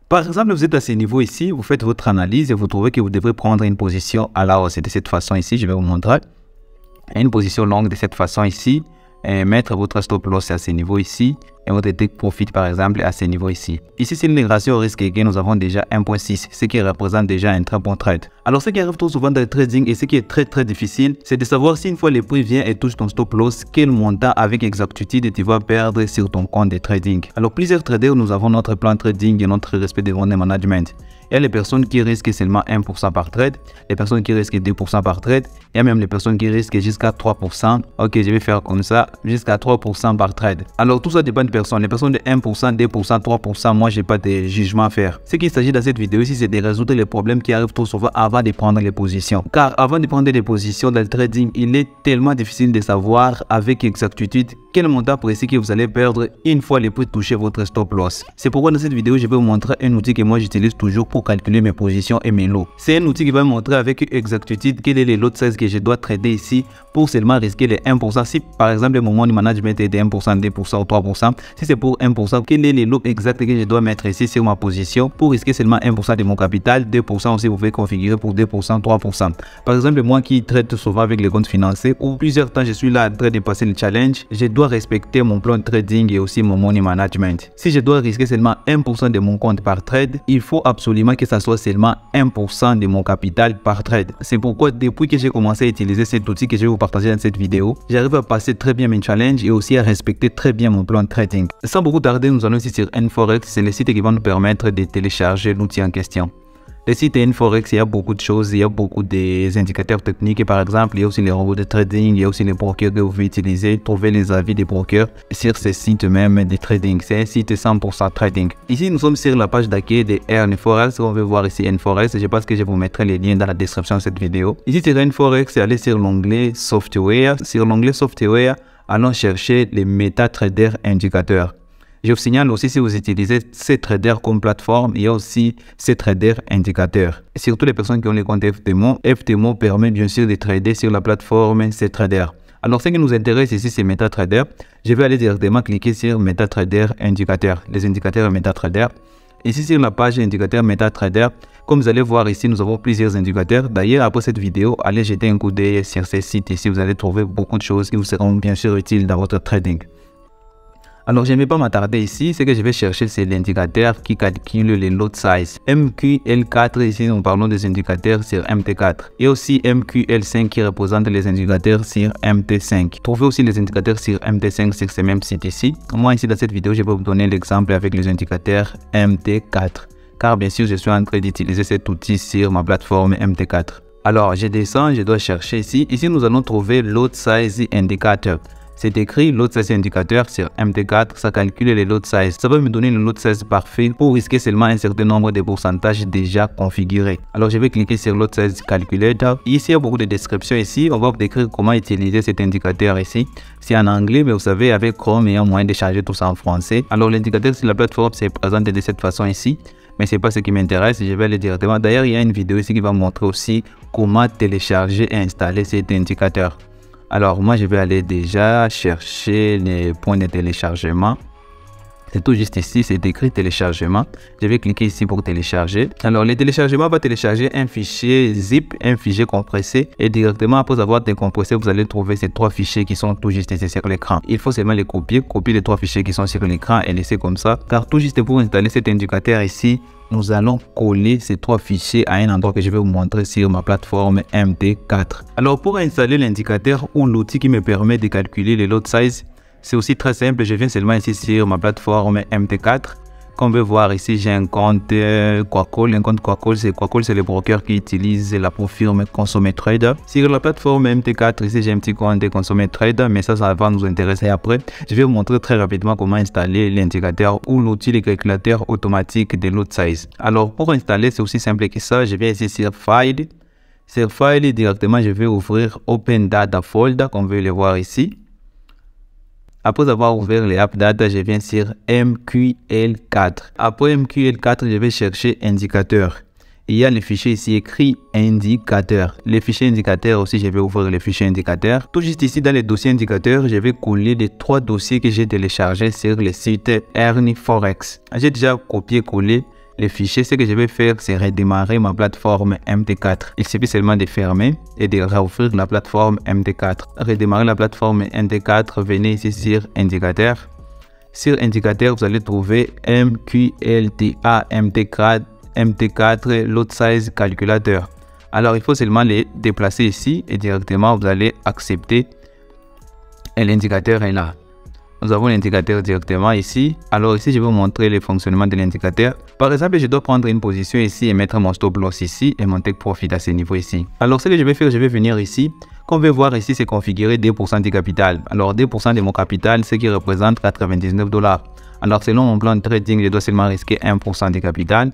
Par exemple, vous êtes à ce niveau ici, vous faites votre analyse et vous trouvez que vous devrez prendre une position à la hausse. De cette façon ici, je vais vous montrer. Une position longue de cette façon ici. Et mettre votre stop loss à ce niveau ici et votre take profit par exemple à ce niveau ici. Ici c'est le ratio risque gain, nous avons déjà 1.6, ce qui représente déjà un très bon trade. Alors ce qui arrive trop souvent dans le trading et ce qui est très difficile, c'est de savoir si une fois le prix vient et touche ton stop loss, quel montant avec exactitude tu vas perdre sur ton compte de trading. Alors plusieurs traders, nous avons notre plan trading et notre respect devant le management. Il y a les personnes qui risquent seulement 1% par trade, les personnes qui risquent 2% par trade, il y a même les personnes qui risquent jusqu'à 3%. Ok, je vais faire comme ça, jusqu'à 3% par trade. Alors tout ça dépend de personnes. Les personnes de 1%, 2%, 3%, moi j'ai pas de jugement à faire. Ce qu'il s'agit dans cette vidéo ici, c'est de résoudre les problèmes qui arrivent trop souvent avant de prendre les positions. Car avant de prendre les positions dans le trading, il est tellement difficile de savoir avec exactitude quel montant précis que vous allez perdre une fois les prix toucher votre stop loss. C'est pourquoi dans cette vidéo, je vais vous montrer un outil que moi j'utilise toujours pour calculer mes positions et mes lots. C'est un outil qui va me montrer avec exactitude quel est le lot size que je dois trader ici pour seulement risquer les 1%. Si par exemple le moment du management est de 1%, 2% ou 3%, si c'est pour 1%, quel est le lot exact que je dois mettre ici sur ma position pour risquer seulement 1% de mon capital, 2% aussi vous pouvez configurer pour 2%, 3%. Par exemple, moi qui traite souvent avec les comptes financiers ou plusieurs temps je suis là en train de passer le challenge, je dois respecter mon plan de trading et aussi mon money management. Si je dois risquer seulement 1% de mon compte par trade, il faut absolument que ça soit seulement 1% de mon capital par trade. C'est pourquoi depuis que j'ai commencé à utiliser cet outil que je vais vous partager dans cette vidéo, j'arrive à passer très bien mes challenges et aussi à respecter très bien mon plan de trading. Sans beaucoup tarder, nous allons ici sur N-Forex, c'est le site qui va nous permettre de télécharger l'outil en question. Le site N-Forex, il y a beaucoup de choses, il y a beaucoup d'indicateurs techniques. Par exemple, il y a aussi les robots de trading, il y a aussi les brokers que vous pouvez utiliser, trouver les avis des brokers sur ce site même de trading. C'est un site 100% trading. Ici, nous sommes sur la page d'accueil de N-Forex. On veut voir ici N-Forex. Je pense que je vous mettrai les liens dans la description de cette vidéo. Ici, sur N-Forex, allez sur l'onglet Software. Sur l'onglet Software, allons chercher les MetaTrader indicateurs. Je vous signale aussi, si vous utilisez CTrader comme plateforme, il y a aussi CTrader indicateur. Et surtout les personnes qui ont les comptes FTMO, FTMO permet bien sûr de trader sur la plateforme CTrader. Alors ce qui nous intéresse ici, c'est MetaTrader. Je vais aller directement cliquer sur MetaTrader indicateur, les indicateurs MetaTrader. Ici sur la page indicateur MetaTrader, comme vous allez voir ici, nous avons plusieurs indicateurs. D'ailleurs, après cette vidéo, allez jeter un coup d'œil sur ces sites ici. Vous allez trouver beaucoup de choses qui vous seront bien sûr utiles dans votre trading. Alors, je ne vais pas m'attarder ici. Ce que je vais chercher, c'est l'indicateur qui calcule le lot size. MQL4, ici, nous parlons des indicateurs sur MT4. Et aussi MQL5 qui représente les indicateurs sur MT5. Trouvez aussi les indicateurs sur MT5 sur ce même site ici. Moi, ici, dans cette vidéo, je vais vous donner l'exemple avec les indicateurs MT4. Car bien sûr, je suis en train d'utiliser cet outil sur ma plateforme MT4. Alors, je descends, je dois chercher ici. Ici, nous allons trouver lot size indicator. C'est écrit lot size indicateur sur MT4, ça calcule les lot size. Ça va me donner le lot size parfait pour risquer seulement un certain nombre de pourcentages déjà configurés. Alors je vais cliquer sur lot size calculator. Ici il y a beaucoup de descriptions ici. On va vous décrire comment utiliser cet indicateur ici. C'est en anglais, mais vous savez avec Chrome il y a moyen de changer tout ça en français. Alors l'indicateur sur la plateforme c'est présenté de cette façon ici. Mais c'est pas ce qui m'intéresse, je vais aller directement. D'ailleurs il y a une vidéo ici qui va montrer aussi comment télécharger et installer cet indicateur. Alors moi je vais aller déjà chercher les points de téléchargement. C'est tout juste ici, c'est écrit téléchargement. Je vais cliquer ici pour télécharger. Alors le téléchargement va télécharger un fichier zip, un fichier compressé. Et directement après avoir décompressé, vous allez trouver ces trois fichiers qui sont tout juste ici sur l'écran. Il faut seulement les copier les trois fichiers qui sont sur l'écran et laisser comme ça. Car tout juste pour installer cet indicateur ici, nous allons coller ces trois fichiers à un endroit que je vais vous montrer sur ma plateforme MT4. Alors pour installer l'indicateur ou l'outil qui me permet de calculer le lot size, c'est aussi très simple. Je viens seulement ici sur ma plateforme MT4. Comme on peut voir ici, j'ai un compte Quacall. Un compte Quacall, c'est le broker qui utilise la firme Consumer Trader. Sur la plateforme MT4, ici j'ai un petit compte Consumer Trader, mais ça va nous intéresser après. Je vais vous montrer très rapidement comment installer l'indicateur ou l'outil de calculateur automatique de lot size. Alors pour installer, c'est aussi simple que ça. Je viens ici sur File. Sur File, directement, je vais ouvrir Open Data Folder, comme vous pouvez le voir ici. Après avoir ouvert les App Data, je viens sur MQL4. Après MQL4, je vais chercher indicateur. Il y a le fichier ici écrit indicateur. Les fichiers indicateurs aussi, je vais ouvrir le fichier indicateur. Tout juste ici dans les dossiers indicateurs, je vais coller les trois dossiers que j'ai téléchargés sur le site N-Forex. J'ai déjà copié-collé les fichiers, ce que je vais faire, c'est redémarrer ma plateforme MT4. Il suffit seulement de fermer et de réouvrir la plateforme MT4. Redémarrer la plateforme MT4, venez ici sur indicateur. Sur indicateur, vous allez trouver MQLTA MT4 Lot Size Calculateur. Alors, il faut seulement les déplacer ici et directement, vous allez accepter et l'indicateur est là. Nous avons l'indicateur directement ici. Alors ici, je vais vous montrer le fonctionnement de l'indicateur. Par exemple, je dois prendre une position ici et mettre mon stop loss ici et mon take profit à ce niveau ici. Alors ce que je vais faire, je vais venir ici. Comme on veut voir ici, c'est configurer 2% du capital. Alors 2% de mon capital, ce qui représente 99 $. Alors selon mon plan de trading, je dois seulement risquer 1% du capital.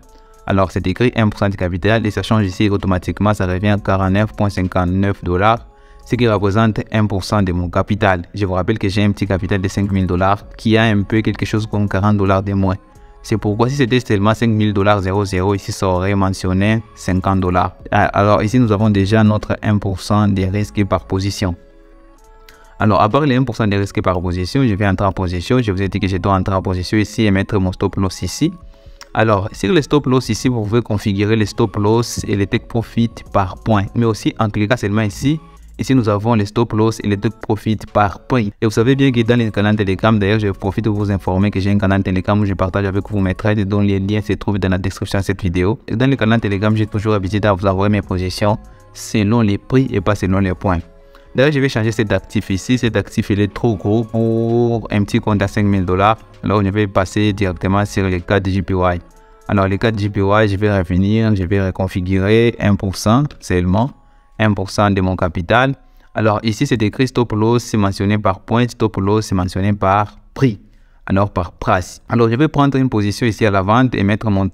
Alors c'est écrit 1% du capital et ça change ici automatiquement, ça revient à 49,59 $. Ce qui représente 1% de mon capital. Je vous rappelle que j'ai un petit capital de 5 000 $ qui a un peu quelque chose comme 40 $ de moins. C'est pourquoi si c'était seulement 5 000 $, 00, ici ça aurait mentionné 50 $. Alors ici nous avons déjà notre 1% de risque par position. Alors à part les 1% de risque par position, je vais entrer en position. Je vous ai dit que je dois entrer en position ici et mettre mon stop loss ici. Alors, sur le stop loss ici, vous pouvez configurer le stop loss et le take profit par point. Mais aussi en cliquant seulement ici. Ici, nous avons les stop loss et les take profit par prix. Et vous savez bien que dans le canal Telegram, d'ailleurs, je profite de vous informer que j'ai un canal Telegram où je partage avec vous mes trades dont les liens se trouvent dans la description de cette vidéo. Et dans le canal Telegram, j'ai toujours l'habitude à vous envoyer mes positions selon les prix et pas selon les points. D'ailleurs, je vais changer cet actif ici. Cet actif, il est trop gros pour un petit compte à 5 000 $. Alors, je vais passer directement sur les 4 JPY. Alors, les 4 JPY, je vais revenir, je vais reconfigurer 1% seulement. 1% de mon capital. Alors ici c'est écrit stop loss, c'est mentionné par point, stop loss c'est mentionné par prix, alors par price. Alors je vais prendre une position ici à la vente et mettre mon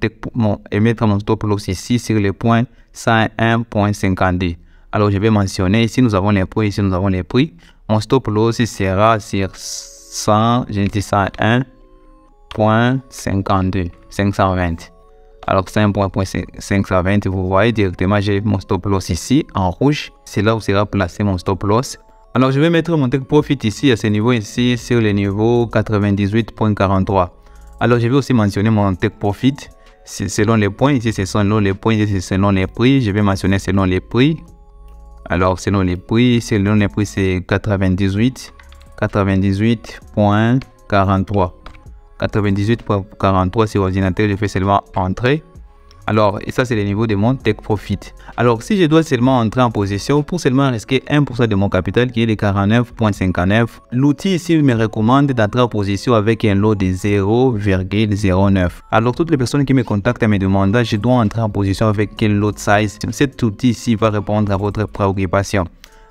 stop loss ici sur le point 101.52. Alors je vais mentionner ici nous avons les prix, ici nous avons les prix. Mon stop loss sera sur 101.52, 520. Alors c'est 1.520, vous voyez directement, j'ai mon stop loss ici en rouge. C'est là où sera placé mon stop loss. Alors je vais mettre mon take profit ici à ce niveau ici sur le niveau 98.43. Alors je vais aussi mentionner mon take profit selon les points. Ici c'est selon les points, ici c'est selon les prix. Je vais mentionner selon les prix. Alors selon les prix c'est 98.43. 98.43 sur ordinateur, je fais seulement entrer. Alors, et ça c'est le niveau de mon take profit. Alors, si je dois seulement entrer en position pour seulement risquer 1% de mon capital qui est de 49.59, l'outil ici me recommande d'entrer en position avec un lot de 0,09. Alors, toutes les personnes qui me contactent me demandent, je dois entrer en position avec quel lot size. Cet outil ici va répondre à votre préoccupation.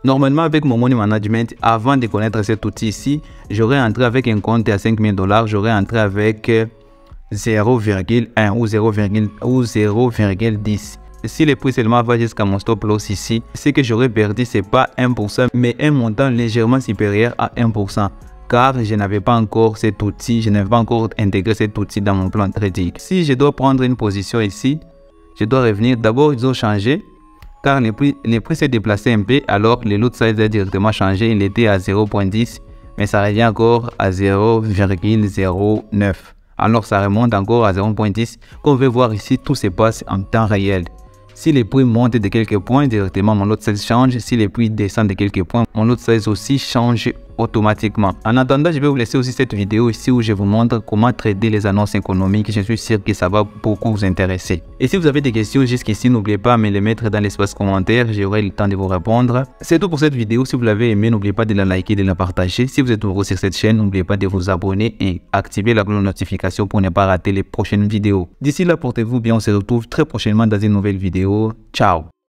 Normalement, avec mon money management, avant de connaître cet outil ici, j'aurais entré avec un compte à 5 000 $, j'aurais entré avec 0,1 ou 0,10. Si le prix seulement va jusqu'à mon stop loss ici, ce que j'aurais perdu, c'est pas 1%, mais un montant légèrement supérieur à 1%. Car je n'avais pas encore cet outil, je n'avais pas encore intégré cet outil dans mon plan de trading. Si je dois prendre une position ici, je dois revenir. D'abord, ils ont changé. Car les prix s'est déplacé un peu, alors le lot size a directement changé, il était à 0.10, mais ça revient encore à 0,09. Alors ça remonte encore à 0.10. Comme on veut voir ici, tout se passe en temps réel. Si les prix montent de quelques points, directement mon lot size change. Si les prix descendent de quelques points, mon lot size aussi change automatiquement. En attendant, je vais vous laisser aussi cette vidéo ici où je vous montre comment trader les annonces économiques. Je suis sûr que ça va beaucoup vous intéresser. Et si vous avez des questions jusqu'ici, n'oubliez pas de me les mettre dans l'espace commentaire. J'aurai le temps de vous répondre. C'est tout pour cette vidéo. Si vous l'avez aimé, n'oubliez pas de la liker, de la partager. Si vous êtes nouveau sur cette chaîne, n'oubliez pas de vous abonner et activer la cloche de notification pour ne pas rater les prochaines vidéos. D'ici là, portez-vous bien. On se retrouve très prochainement dans une nouvelle vidéo. Ciao!